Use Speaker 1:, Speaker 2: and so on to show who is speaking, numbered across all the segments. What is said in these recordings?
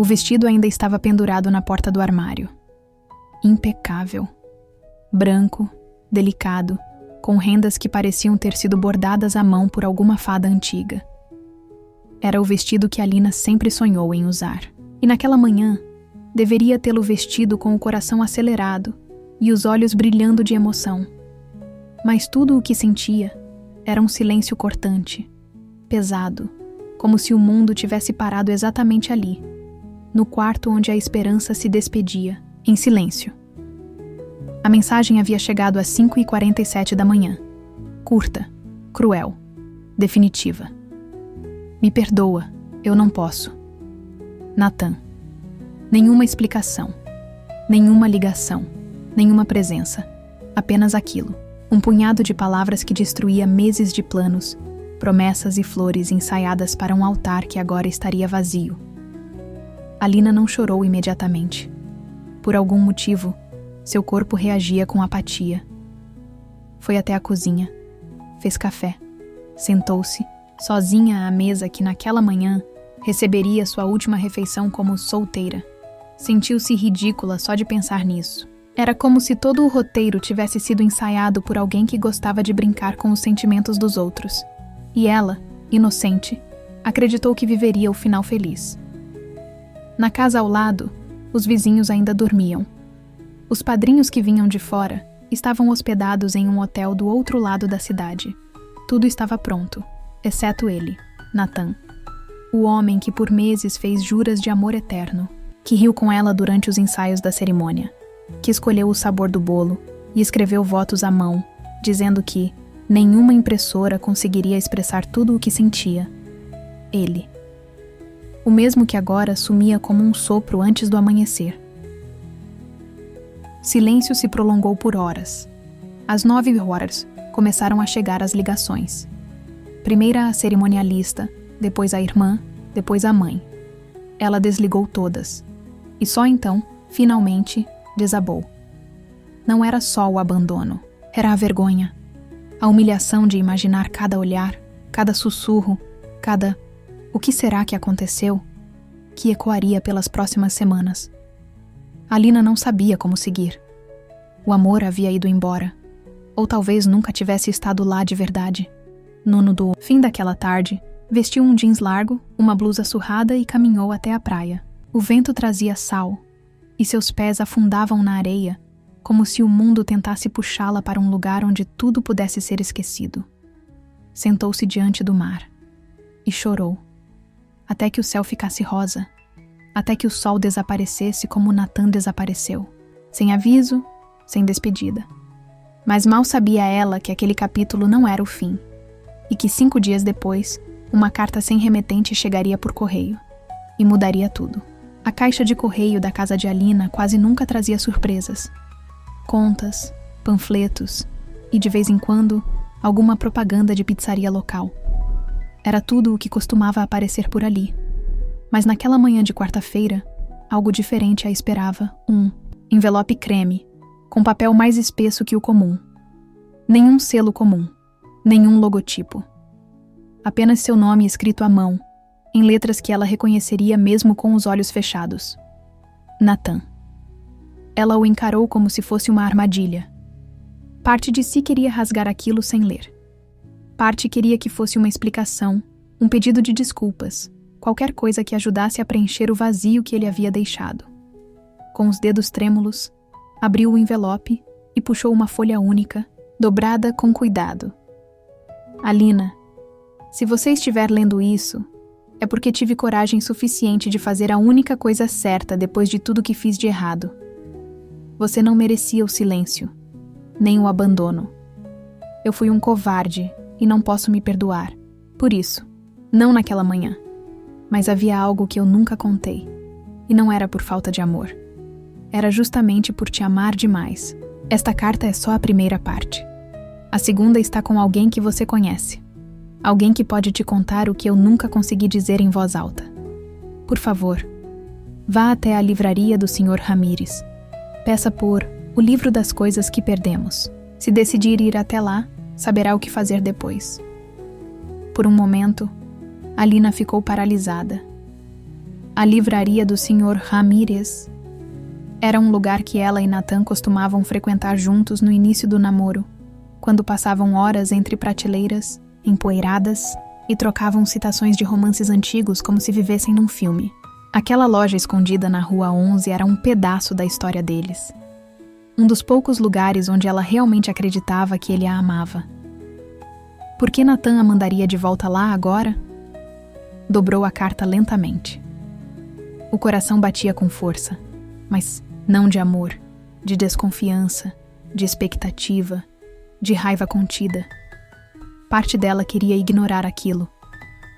Speaker 1: O vestido ainda estava pendurado na porta do armário. Impecável. Branco, delicado, com rendas que pareciam ter sido bordadas à mão por alguma fada antiga. Era o vestido que Alina sempre sonhou em usar. E naquela manhã, deveria tê-lo vestido com o coração acelerado e os olhos brilhando de emoção. Mas tudo o que sentia era um silêncio cortante, pesado, como se o mundo tivesse parado exatamente ali, no quarto onde a esperança se despedia, em silêncio. A mensagem havia chegado às 5h47 da manhã. Curta, cruel, definitiva. Me perdoa, eu não posso. Nathan. Nenhuma explicação, nenhuma ligação, nenhuma presença. Apenas aquilo. Um punhado de palavras que destruía meses de planos, promessas e flores ensaiadas para um altar que agora estaria vazio. Alina não chorou imediatamente. Por algum motivo, seu corpo reagia com apatia. Foi até a cozinha, fez café, sentou-se, sozinha à mesa que naquela manhã receberia sua última refeição como solteira. Sentiu-se ridícula só de pensar nisso. Era como se todo o roteiro tivesse sido ensaiado por alguém que gostava de brincar com os sentimentos dos outros. E ela, inocente, acreditou que viveria o final feliz. Na casa ao lado, os vizinhos ainda dormiam. Os padrinhos que vinham de fora estavam hospedados em um hotel do outro lado da cidade. Tudo estava pronto, exceto ele, Nathan. O homem que por meses fez juras de amor eterno, que riu com ela durante os ensaios da cerimônia, que escolheu o sabor do bolo e escreveu votos à mão, dizendo que nenhuma impressora conseguiria expressar tudo o que sentia. Ele. O mesmo que agora sumia como um sopro antes do amanhecer. Silêncio se prolongou por horas. Às 9h começaram a chegar as ligações. Primeiro a cerimonialista, depois a irmã, depois a mãe. Ela desligou todas. E só então, finalmente, desabou. Não era só o abandono, era a vergonha. A humilhação de imaginar cada olhar, cada sussurro, cada "o que será que aconteceu?" que ecoaria pelas próximas semanas. Alina não sabia como seguir. O amor havia ido embora. Ou talvez nunca tivesse estado lá de verdade. Nuno, do fim daquela tarde, vestiu um jeans largo, uma blusa surrada e caminhou até a praia. O vento trazia sal, e seus pés afundavam na areia, como se o mundo tentasse puxá-la para um lugar onde tudo pudesse ser esquecido. Sentou-se diante do mar e chorou, até que o céu ficasse rosa, até que o sol desaparecesse como Nathan desapareceu, sem aviso, sem despedida. Mas mal sabia ela que aquele capítulo não era o fim, e que 5 dias depois, uma carta sem remetente chegaria por correio, e mudaria tudo. A caixa de correio da casa de Alina quase nunca trazia surpresas. Contas, panfletos e, de vez em quando, alguma propaganda de pizzaria local. Era tudo o que costumava aparecer por ali. Mas naquela manhã de quarta-feira, algo diferente a esperava. Um envelope creme, com papel mais espesso que o comum. Nenhum selo comum, nenhum logotipo. Apenas seu nome escrito à mão, em letras que ela reconheceria mesmo com os olhos fechados. Nathan. Ela o encarou como se fosse uma armadilha. Parte de si queria rasgar aquilo sem ler. Parte queria que fosse uma explicação, um pedido de desculpas, qualquer coisa que ajudasse a preencher o vazio que ele havia deixado. Com os dedos trêmulos, abriu o envelope e puxou uma folha única, dobrada com cuidado. Alina, se você estiver lendo isso, é porque tive coragem suficiente de fazer a única coisa certa depois de tudo que fiz de errado. Você não merecia o silêncio, nem o abandono. Eu fui um covarde e não posso me perdoar. Por isso, não naquela manhã. Mas havia algo que eu nunca contei. E não era por falta de amor. Era justamente por te amar demais. Esta carta é só a primeira parte. A segunda está com alguém que você conhece. Alguém que pode te contar o que eu nunca consegui dizer em voz alta. Por favor, vá até a livraria do Sr. Ramírez. Peça por O Livro das Coisas que Perdemos. Se decidir ir até lá, saberá o que fazer depois. Por um momento, Alina ficou paralisada. A livraria do Sr. Ramírez era um lugar que ela e Nathan costumavam frequentar juntos no início do namoro, quando passavam horas entre prateleiras, empoeiradas, e trocavam citações de romances antigos como se vivessem num filme. Aquela loja escondida na Rua 11 era um pedaço da história deles. Um dos poucos lugares onde ela realmente acreditava que ele a amava. Por que Nathan a mandaria de volta lá agora? Dobrou a carta lentamente. O coração batia com força, mas não de amor, de desconfiança, de expectativa, de raiva contida. Parte dela queria ignorar aquilo,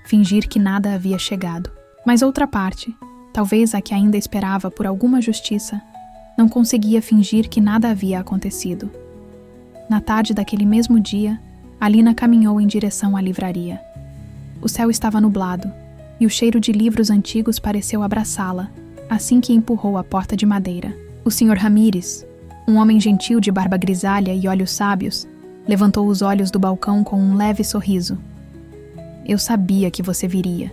Speaker 1: fingir que nada havia chegado. Mas outra parte, talvez a que ainda esperava por alguma justiça, não conseguia fingir que nada havia acontecido. Na tarde daquele mesmo dia, Alina caminhou em direção à livraria. O céu estava nublado, e o cheiro de livros antigos pareceu abraçá-la, assim que empurrou a porta de madeira. O Sr. Ramírez, um homem gentil de barba grisalha e olhos sábios, levantou os olhos do balcão com um leve sorriso. "Eu sabia que você viria",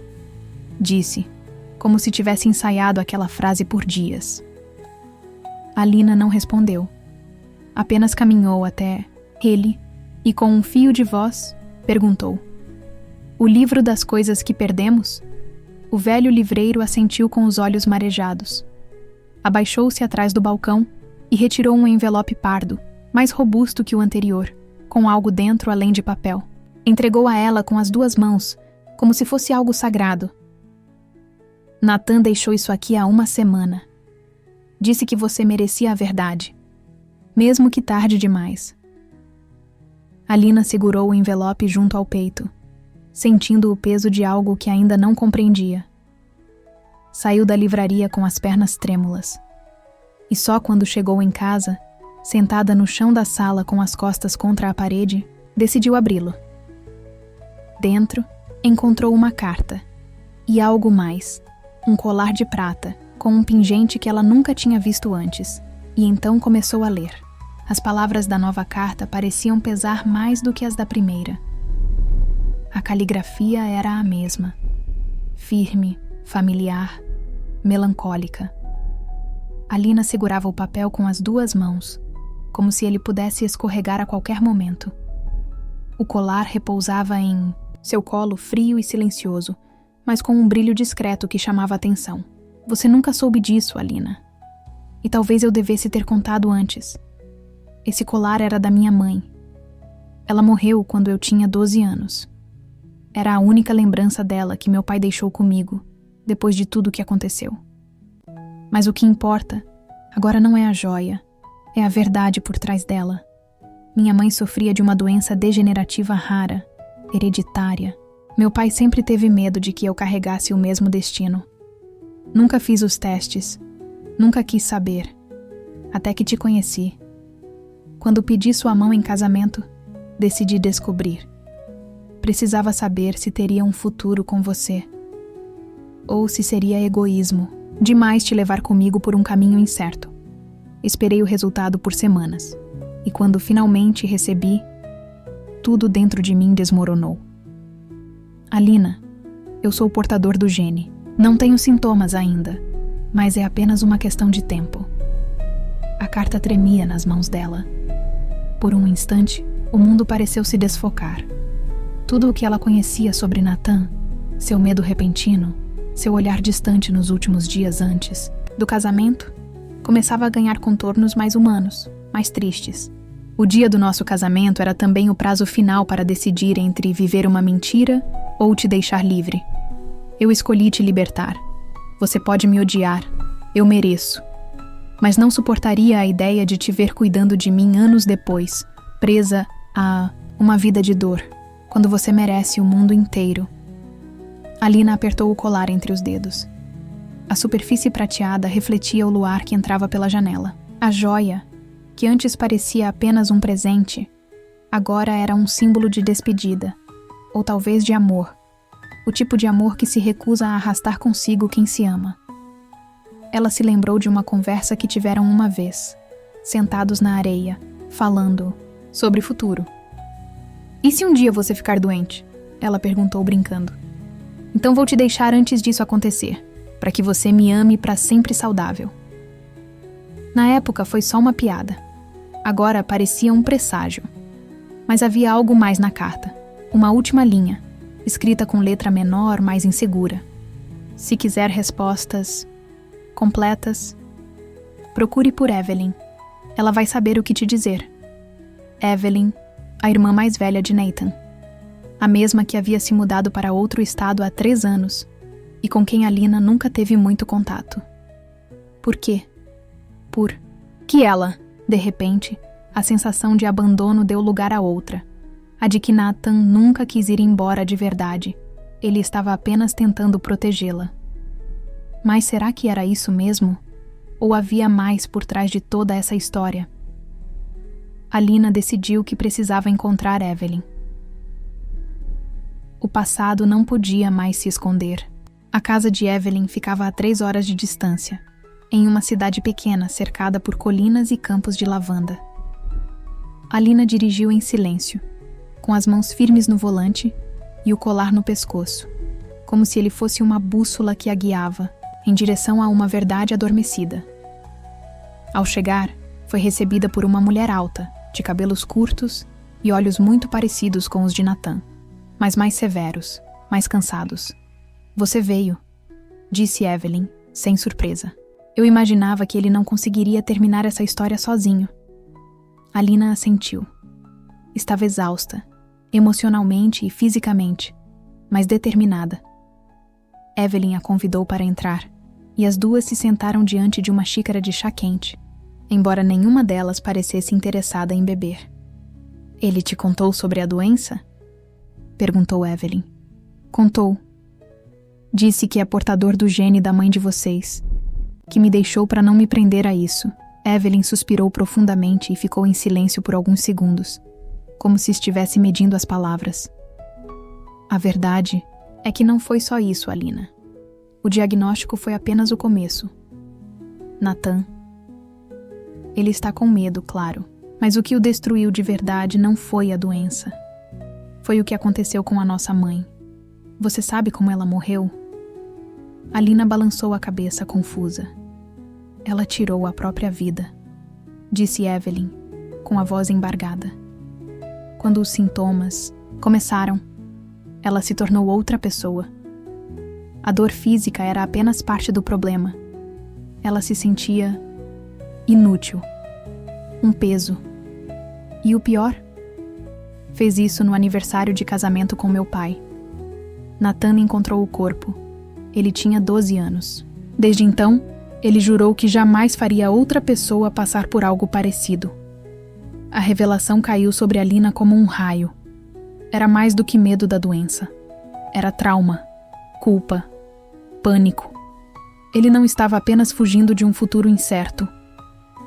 Speaker 1: disse, como se tivesse ensaiado aquela frase por dias. Alina não respondeu. Apenas caminhou até ele e, com um fio de voz, perguntou: "O livro das coisas que perdemos?" O velho livreiro assentiu com os olhos marejados. Abaixou-se atrás do balcão e retirou um envelope pardo, mais robusto que o anterior, com algo dentro além de papel. Entregou a ela com as 2 mãos, como se fosse algo sagrado. "Nathan deixou isso aqui há 1 semana. Disse que você merecia a verdade, mesmo que tarde demais." Alina segurou o envelope junto ao peito, sentindo o peso de algo que ainda não compreendia. Saiu da livraria com as pernas trêmulas. E só quando chegou em casa, sentada no chão da sala com as costas contra a parede, decidiu abri-lo. Dentro, encontrou uma carta. E algo mais. Um colar de prata, com um pingente que ela nunca tinha visto antes. E então começou a ler. As palavras da nova carta pareciam pesar mais do que as da primeira. A caligrafia era a mesma. Firme, familiar, melancólica. Alina segurava o papel com as 2 mãos, como se ele pudesse escorregar a qualquer momento. O colar repousava em seu colo frio e silencioso, mas com um brilho discreto que chamava a atenção. "Você nunca soube disso, Alina. E talvez eu devesse ter contado antes. Esse colar era da minha mãe. Ela morreu quando eu tinha 12 anos. Era a única lembrança dela que meu pai deixou comigo, depois de tudo o que aconteceu. Mas o que importa agora não é a joia, é a verdade por trás dela. Minha mãe sofria de uma doença degenerativa rara, hereditária. Meu pai sempre teve medo de que eu carregasse o mesmo destino. Nunca fiz os testes, nunca quis saber, até que te conheci. Quando pedi sua mão em casamento, decidi descobrir. Precisava saber se teria um futuro com você. Ou se seria egoísmo, demais te levar comigo por um caminho incerto. Esperei o resultado por semanas. E quando finalmente recebi, tudo dentro de mim desmoronou. Alina, eu sou o portador do gene. Não tenho sintomas ainda, mas é apenas uma questão de tempo. A carta tremia nas mãos dela. Por um instante, o mundo pareceu se desfocar. Tudo o que ela conhecia sobre Nathan, seu medo repentino, seu olhar distante nos últimos dias antes do casamento, começava a ganhar contornos mais humanos, mais tristes. O dia do nosso casamento era também o prazo final para decidir entre viver uma mentira ou te deixar livre. Eu escolhi te libertar. Você pode me odiar, eu mereço. Mas não suportaria a ideia de te ver cuidando de mim anos depois, presa a uma vida de dor, quando você merece o mundo inteiro. Alina apertou o colar entre os dedos. A superfície prateada refletia o luar que entrava pela janela. A joia, que antes parecia apenas um presente, agora era um símbolo de despedida, ou talvez de amor, o tipo de amor que se recusa a arrastar consigo quem se ama. Ela se lembrou de uma conversa que tiveram uma vez, sentados na areia, falando sobre o futuro. "E se um dia você ficar doente?" ela perguntou brincando. "Então vou te deixar antes disso acontecer. para que você me ame para sempre saudável. Na época foi só uma piada. Agora parecia um presságio. Mas havia algo mais na carta. Uma última linha, escrita com letra menor, mais insegura. Se quiser respostas completas, procure por Evelyn. Ela vai saber o que te dizer. Evelyn, a irmã mais velha de Nathan. A mesma que havia se mudado para outro estado há 3 anos e com quem Alina nunca teve muito contato. Por quê? Por que ela, de repente, a sensação de abandono deu lugar a outra, a de que Nathan nunca quis ir embora de verdade. Ele estava apenas tentando protegê-la. Mas será que era isso mesmo? Ou havia mais por trás de toda essa história? Alina decidiu que precisava encontrar Evelyn. O passado não podia mais se esconder. A casa de Evelyn ficava a 3 horas de distância, em uma cidade pequena cercada por colinas e campos de lavanda. Alina dirigiu em silêncio, com as mãos firmes no volante e o colar no pescoço, como se ele fosse uma bússola que a guiava em direção a uma verdade adormecida. Ao chegar, foi recebida por uma mulher alta, de cabelos curtos e olhos muito parecidos com os de Nathan, mas mais severos, mais cansados. Você veio, disse Evelyn, sem surpresa. Eu imaginava que ele não conseguiria terminar essa história sozinho. Alina assentiu. Estava exausta, emocionalmente e fisicamente, mas determinada. Evelyn a convidou para entrar, e as duas se sentaram diante de uma xícara de chá quente, embora nenhuma delas parecesse interessada em beber. Ele te contou sobre a doença? Perguntou Evelyn. Contou. Disse que é portador do gene da mãe de vocês, que me deixou para não me prender a isso. Evelyn suspirou profundamente e ficou em silêncio por alguns segundos, como se estivesse medindo as palavras. A verdade é que não foi só isso, Alina. O diagnóstico foi apenas o começo. Nathan. Ele está com medo, claro, mas o que o destruiu de verdade não foi a doença. Foi o que aconteceu com a nossa mãe. Você sabe como ela morreu? Alina balançou a cabeça confusa. Ela tirou a própria vida, disse Evelyn, com a voz embargada. Quando os sintomas começaram, ela se tornou outra pessoa. A dor física era apenas parte do problema. Ela se sentia inútil, um peso. E o pior? Fez isso no aniversário de casamento com meu pai. Nathan encontrou o corpo. Ele tinha 12 anos. Desde então, ele jurou que jamais faria outra pessoa passar por algo parecido. A revelação caiu sobre Alina como um raio. Era mais do que medo da doença. Era trauma, culpa, pânico. Ele não estava apenas fugindo de um futuro incerto.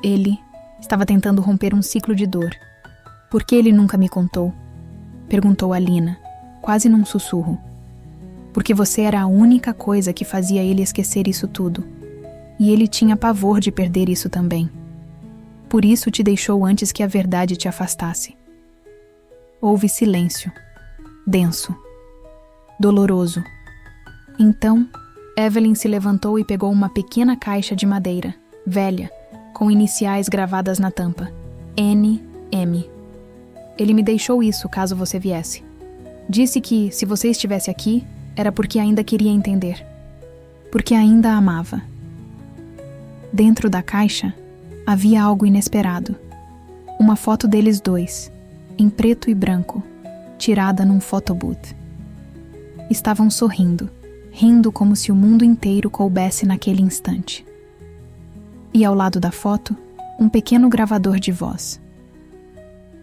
Speaker 1: Ele estava tentando romper um ciclo de dor. Por que ele nunca me contou? Perguntou Alina, quase num sussurro. Porque você era a única coisa que fazia ele esquecer isso tudo. E ele tinha pavor de perder isso também. Por isso te deixou antes que a verdade te afastasse. Houve silêncio, denso, doloroso. Então, Evelyn se levantou e pegou uma pequena caixa de madeira, velha, com iniciais gravadas na tampa. N.M. Ele me deixou isso caso você viesse. Disse que, se você estivesse aqui, era porque ainda queria entender. Porque ainda a amava. Dentro da caixa, havia algo inesperado. Uma foto deles dois, em preto e branco, tirada num photobooth. Estavam sorrindo, rindo como se o mundo inteiro coubesse naquele instante. E ao lado da foto, um pequeno gravador de voz.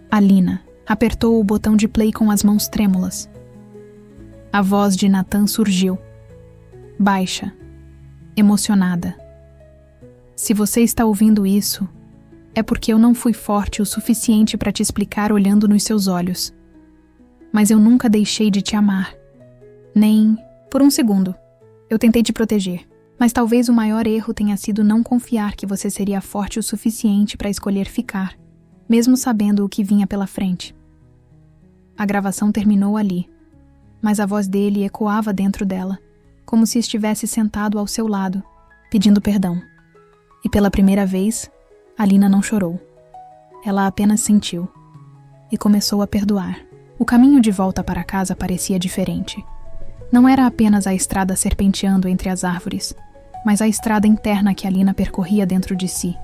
Speaker 1: Alina apertou o botão de play com as mãos trêmulas. A voz de Nathan surgiu, baixa, emocionada. Se você está ouvindo isso, é porque eu não fui forte o suficiente para te explicar olhando nos seus olhos. Mas eu nunca deixei de te amar. Nem por um segundo. Eu tentei te proteger. Mas talvez o maior erro tenha sido não confiar que você seria forte o suficiente para escolher ficar, mesmo sabendo o que vinha pela frente. A gravação terminou ali, mas a voz dele ecoava dentro dela, como se estivesse sentado ao seu lado, pedindo perdão. E pela primeira vez, Alina não chorou. Ela apenas sentiu e começou a perdoar. O caminho de volta para casa parecia diferente. Não era apenas a estrada serpenteando entre as árvores, mas a estrada interna que Alina percorria dentro de si.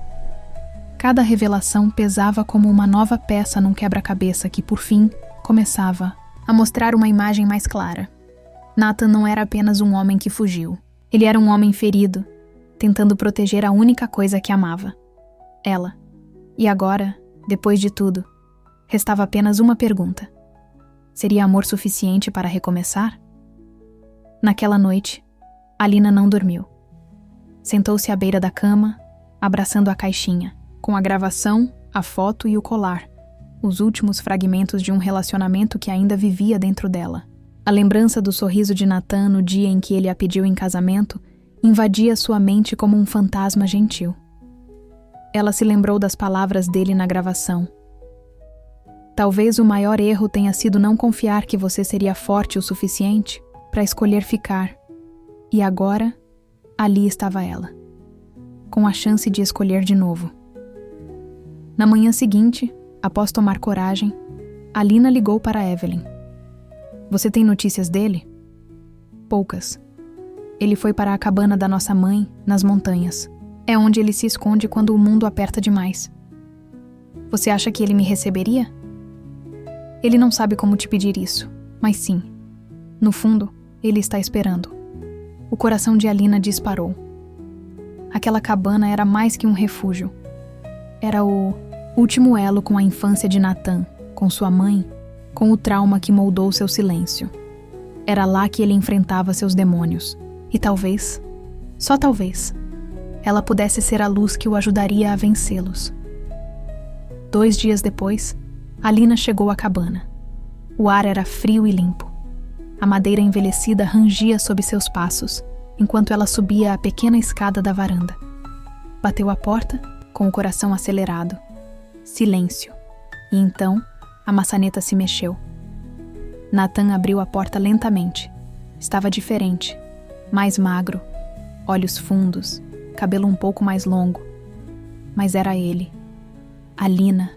Speaker 1: Cada revelação pesava como uma nova peça num quebra-cabeça que, por fim, começava a mostrar uma imagem mais clara. Nathan não era apenas um homem que fugiu. Ele era um homem ferido, tentando proteger a única coisa que amava: ela. E agora, depois de tudo, restava apenas uma pergunta. Seria amor suficiente para recomeçar? Naquela noite, Alina não dormiu. Sentou-se à beira da cama, abraçando a caixinha, com a gravação, a foto e o colar, os últimos fragmentos de um relacionamento que ainda vivia dentro dela. A lembrança do sorriso de Nathan no dia em que ele a pediu em casamento invadia sua mente como um fantasma gentil. Ela se lembrou das palavras dele na gravação. Talvez o maior erro tenha sido não confiar que você seria forte o suficiente para escolher ficar. E agora, ali estava ela, com a chance de escolher de novo. Na manhã seguinte, após tomar coragem, Alina ligou para Evelyn. Você tem notícias dele? Poucas. Ele foi para a cabana da nossa mãe, nas montanhas. É onde ele se esconde quando o mundo aperta demais. Você acha que ele me receberia? Ele não sabe como te pedir isso, mas sim. No fundo, ele está esperando. O coração de Alina disparou. Aquela cabana era mais que um refúgio. Era o último elo com a infância de Nathan, com sua mãe, com o trauma que moldou seu silêncio. Era lá que ele enfrentava seus demônios. E talvez, só talvez, ela pudesse ser a luz que o ajudaria a vencê-los. 2 dias depois, Alina chegou à cabana. O ar era frio e limpo. A madeira envelhecida rangia sob seus passos, enquanto ela subia a pequena escada da varanda. Bateu à porta, com o coração acelerado. Silêncio. E então, a maçaneta se mexeu. Nathan abriu a porta lentamente. Estava diferente, mais magro, olhos fundos, cabelo um pouco mais longo. Mas era ele. Alina.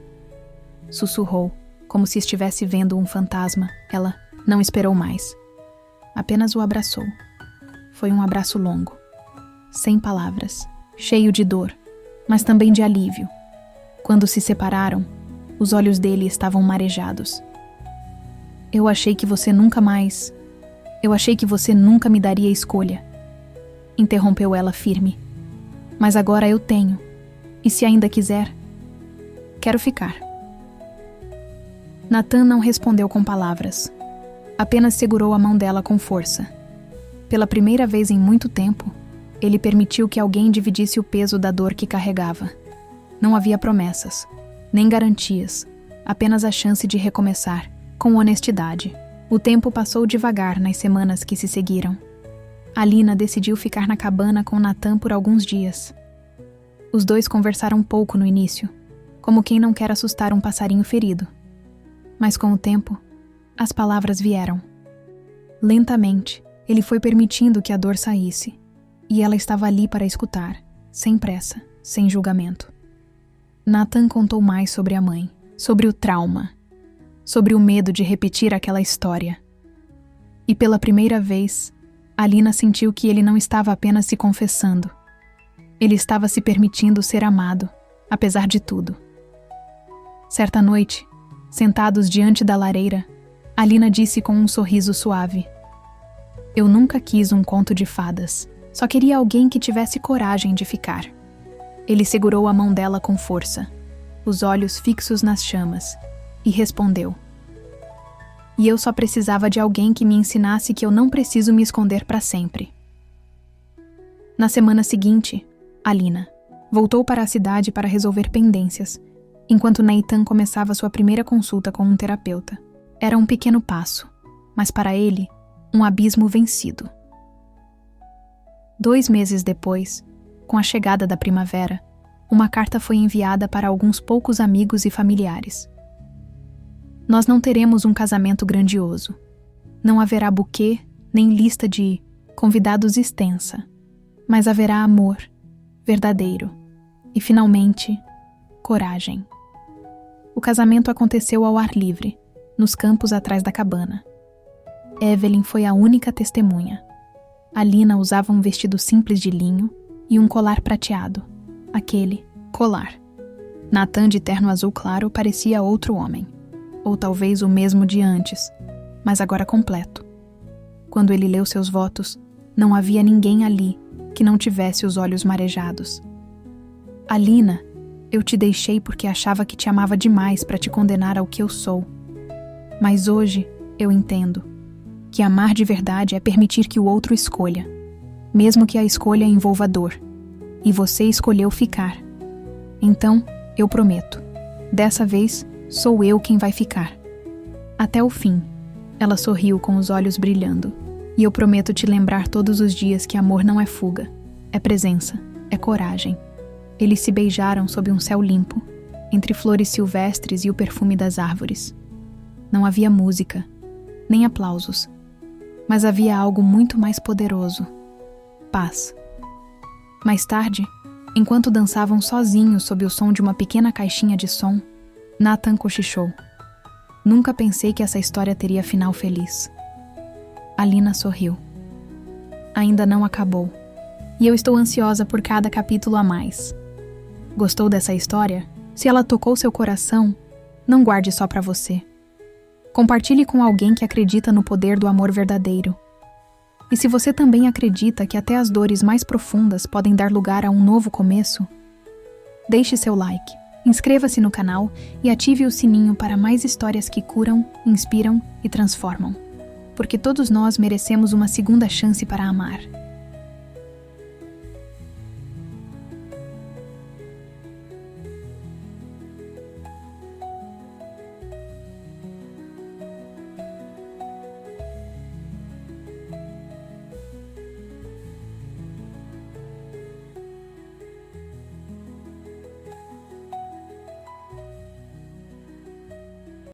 Speaker 1: Sussurrou, como se estivesse vendo um fantasma. Ela não esperou mais. Apenas o abraçou. Foi um abraço longo, sem palavras, cheio de dor, mas também de alívio. Quando se separaram, os olhos dele estavam marejados. Eu achei que você nunca me daria escolha. Interrompeu ela firme. Mas agora eu tenho. E se ainda quiser, quero ficar. Nathan não respondeu com palavras. Apenas segurou a mão dela com força. Pela primeira vez em muito tempo, ele permitiu que alguém dividisse o peso da dor que carregava. Não havia promessas, nem garantias, apenas a chance de recomeçar, com honestidade. O tempo passou devagar nas semanas que se seguiram. Alina decidiu ficar na cabana com Nathan por alguns dias. Os dois conversaram pouco no início, como quem não quer assustar um passarinho ferido. Mas com o tempo, as palavras vieram. Lentamente, ele foi permitindo que a dor saísse, e ela estava ali para escutar, sem pressa, sem julgamento. Nathan contou mais sobre a mãe, sobre o trauma, sobre o medo de repetir aquela história. E pela primeira vez, Alina sentiu que ele não estava apenas se confessando. Ele estava se permitindo ser amado, apesar de tudo. Certa noite, sentados diante da lareira, Alina disse com um sorriso suave: Eu nunca quis um conto de fadas, só queria alguém que tivesse coragem de ficar. Ele segurou a mão dela com força, os olhos fixos nas chamas, e respondeu: E eu só precisava de alguém que me ensinasse que eu não preciso me esconder para sempre. Na semana seguinte, Alina voltou para a cidade para resolver pendências, enquanto Nathan começava sua primeira consulta com um terapeuta. Era um pequeno passo, mas para ele, um abismo vencido. 2 meses depois, com a chegada da primavera, uma carta foi enviada para alguns poucos amigos e familiares. Nós não teremos um casamento grandioso. Não haverá buquê, nem lista de convidados extensa, mas haverá amor, verdadeiro, e finalmente, coragem. O casamento aconteceu ao ar livre, nos campos atrás da cabana. Evelyn foi a única testemunha. Alina usava um vestido simples de linho e um colar prateado, aquele colar. Nathan, de terno azul claro, parecia outro homem, ou talvez o mesmo de antes, mas agora completo. Quando ele leu seus votos, não havia ninguém ali que não tivesse os olhos marejados. Alina, eu te deixei porque achava que te amava demais para te condenar ao que eu sou. Mas hoje eu entendo que amar de verdade é permitir que o outro escolha, mesmo que a escolha envolva dor. E você escolheu ficar. Então, eu prometo, dessa vez sou eu quem vai ficar. Até o fim. Ela sorriu com os olhos brilhando. E eu prometo te lembrar todos os dias que amor não é fuga, é presença, é coragem. Eles se beijaram sob um céu limpo, entre flores silvestres e o perfume das árvores. Não havia música, nem aplausos, mas havia algo muito mais poderoso: paz. Mais tarde, enquanto dançavam sozinhos sob o som de uma pequena caixinha de som, Nathan cochichou. Nunca pensei que essa história teria final feliz. Alina sorriu. Ainda não acabou, e eu estou ansiosa por cada capítulo a mais. Gostou dessa história? Se ela tocou seu coração, não guarde só para você. Compartilhe com alguém que acredita no poder do amor verdadeiro. E se você também acredita que até as dores mais profundas podem dar lugar a um novo começo, deixe seu like, inscreva-se no canal e ative o sininho para mais histórias que curam, inspiram e transformam. Porque todos nós merecemos uma segunda chance para amar.